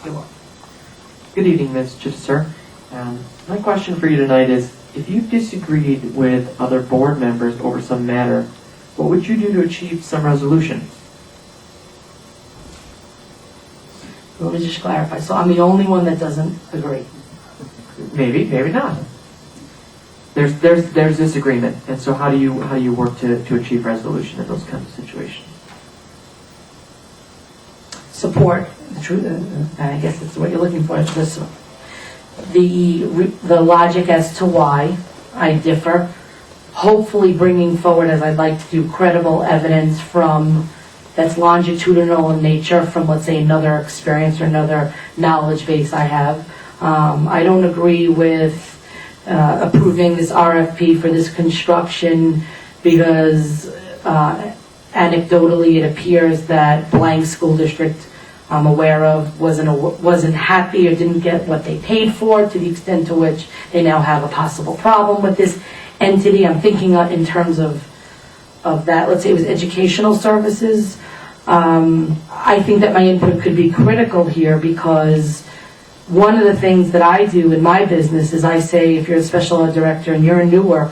You're welcome. Good evening, Ms. Chitester. My question for you tonight is, if you disagreed with other board members over some matter, what would you do to achieve some resolution? Let me just clarify. So I'm the only one that doesn't agree. Maybe, maybe not. There's disagreement, and so how do you work to achieve resolution in those kinds of situations? Support the truth. I guess that's what you're looking for. It's the logic as to why I differ. Hopefully, bringing forward, as I'd like to do, credible evidence from that's longitudinal in nature from, let's say, another experience or another knowledge base I have. I don't agree with approving this RFP for this construction because anecdotally it appears that blank school district I'm aware of wasn't happy or didn't get what they paid for, to the extent to which they now have a possible problem with this entity. I'm thinking in terms of that, let's say it was educational services. I think that my input could be critical here because one of the things that I do in my business is I say, if you're a special ed director and you're in Newark,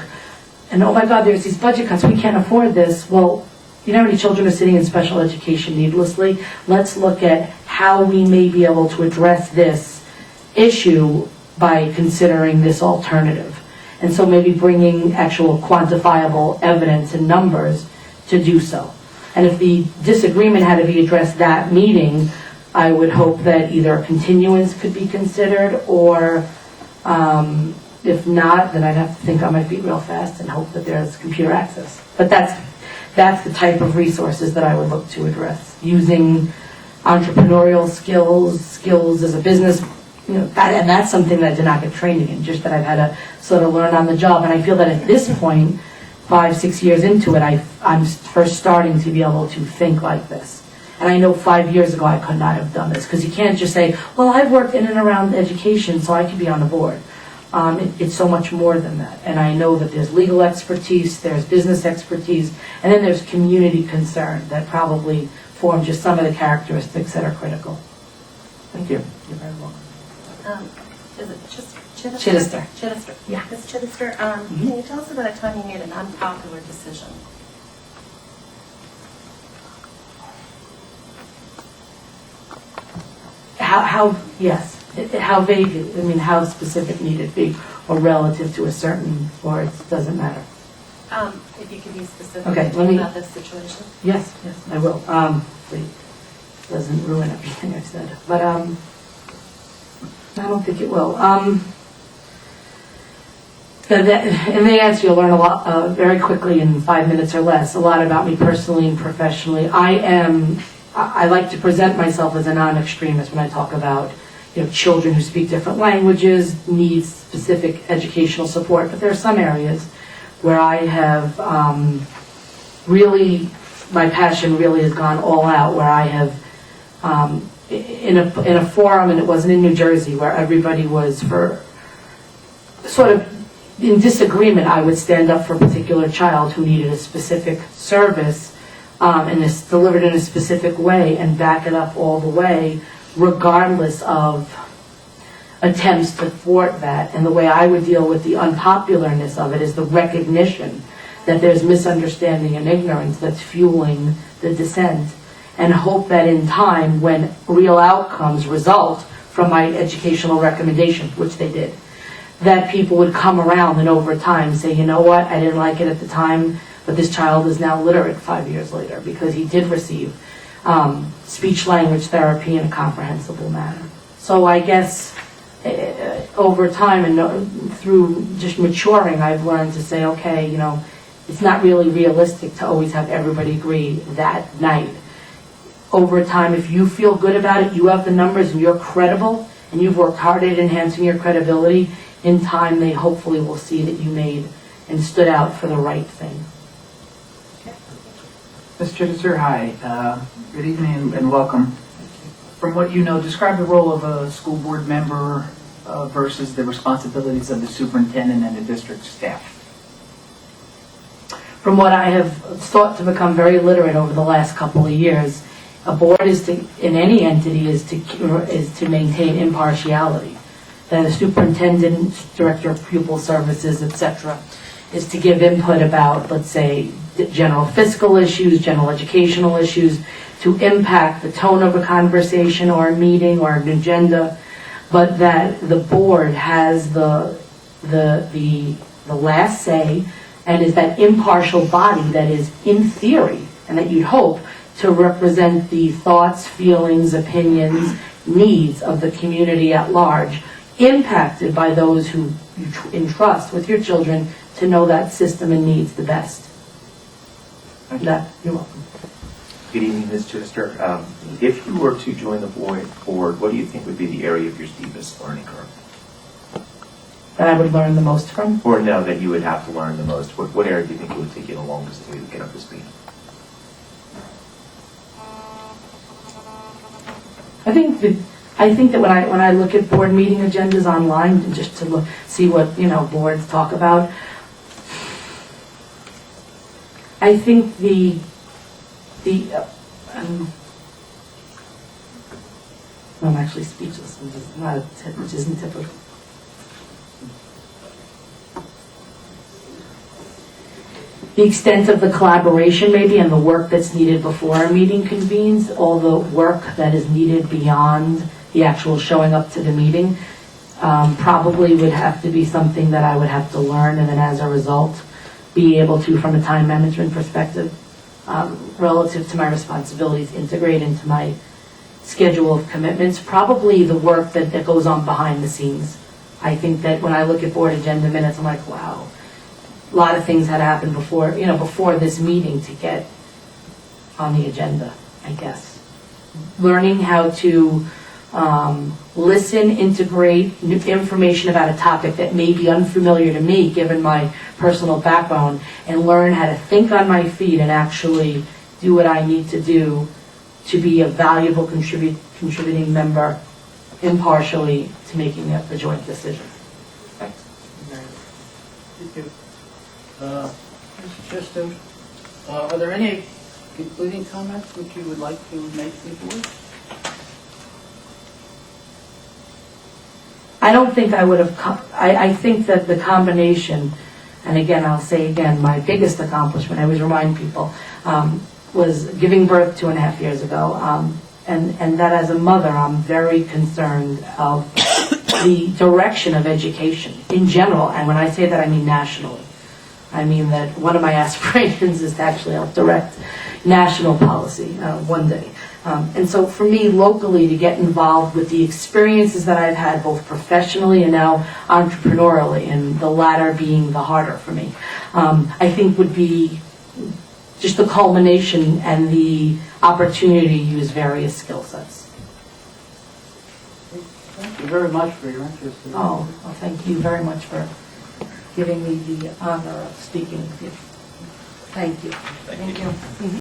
and oh my God, there's these budget cuts, we can't afford this. Well, you know how many children are sitting in special education needlessly? Let's look at how we may be able to address this issue by considering this alternative. And so maybe bringing actual quantifiable evidence and numbers to do so. And if the disagreement had to be addressed that meeting, I would hope that either a continuance could be considered, or if not, then I'd have to think on my feet real fast and hope that there's computer access. But that's the type of resources that I would look to address, using entrepreneurial skills as a business, and that's something that I did not get training in, just that I've had to sort of learn on the job. And I feel that at this point, 5-6 years into it, I'm first starting to be able to think like this. And I know 5 years ago I could not have done this, because you can't just say, well, I've worked in and around education, so I could be on the board. It's so much more than that. And I know that there's legal expertise, there's business expertise, and then there's community concern that probably form just some of the characteristics that are critical. Thank you. You're very welcome. Is it just Chitester? Chitester. Chitester. Yeah. Ms. Chitester, can you tell us about a time you made an unpopular decision? Yes. How vague, I mean, how specific need it be, or relative to a certain, or it doesn't matter? If you could be specific about this situation. Yes, I will. Please, doesn't ruin everything I've said. But I don't think it will. In the answer, you'll learn a lot very quickly in 5 minutes or less, a lot about me personally and professionally. I like to present myself as a non-extremist when I talk about children who speak different languages, need specific educational support. But there are some areas where I have really, my passion really has gone all out, where I have, in a forum, and it wasn't in New Jersey, where everybody was for sort of in disagreement, I would stand up for a particular child who needed a specific service, and it's delivered in a specific way, and back it up all the way, regardless of attempts to thwart that. And the way I would deal with the unpopularness of it is the recognition that there's misunderstanding and ignorance that's fueling the dissent, and hope that in time, when real outcomes result from my educational recommendations, which they did, that people would come around and over time say, you know what, I didn't like it at the time, but this child is now literate 5 years later because he did receive speech-language therapy in a comprehensible manner. So I guess over time and through just maturing, I've learned to say, okay, it's not really realistic to always have everybody agree that night. Over time, if you feel good about it, you have the numbers and you're credible, and you've worked hard at enhancing your credibility, in time they hopefully will see that you made and stood out for the right thing. Ms. Chitester, hi. Good evening and welcome. From what you know, describe the role of a school board member versus the responsibilities of the superintendent and the district staff. From what I have sought to become very literate over the last couple of years, A board is to, in any entity, is to maintain impartiality. That a superintendent, director of pupil services, etc., is to give input about, let's say, general fiscal issues, general educational issues, to impact the tone of a conversation or a meeting or an agenda, but that the board has the last say and is that impartial body that is, in theory, and that you'd hope, to represent the thoughts, feelings, opinions, needs of the community at large, impacted by those who you entrust with your children to know that system and needs the best. You're welcome. Good evening, Ms. Chitester. If you were to join the board, what do you think would be the area of your steepest learning curve? That I would learn the most from. Or no, that you would have to learn the most? What area do you think it would take you the longest to get up to speed? I think that when I look at board meeting agendas online, just to see what boards talk about, I think I'm actually speechless, which isn't typical. The extent of the collaboration maybe and the work that's needed before a meeting convenes, all the work that is needed beyond the actual showing up to the meeting, probably would have to be something that I would have to learn, and then as a result be able to, from a time management perspective, relative to my responsibilities, integrate into my schedule of commitments. Probably the work that goes on behind the scenes. I think that when I look at board agenda minutes, I'm like, wow, a lot of things had happened before this meeting to get on the agenda, I guess. Learning how to listen, integrate new information about a topic that may be unfamiliar to me, given my personal background, and learn how to think on my feet and actually do what I need to do to be a valuable contributing member impartially to making a joint decision. Thanks. Thank you. Mr. Chitester, are there any concluding comments which you would like to make before? I don't think I would have, I think that the combination, and again, I'll say again, my biggest accomplishment, I always remind people, was giving birth 2.5 years ago. And that as a mother, I'm very concerned of the direction of education in general. And when I say that, I mean nationally. I mean that one of my aspirations is to actually help direct national policy one day. And so for me, locally, to get involved with the experiences that I've had, both professionally and now entrepreneurially, and the latter being the harder for me, I think would be just the culmination and the opportunity to use various skill sets. Thank you very much for your interest. Oh, well, thank you very much for giving me the honor of speaking with you. Thank you. Thank you.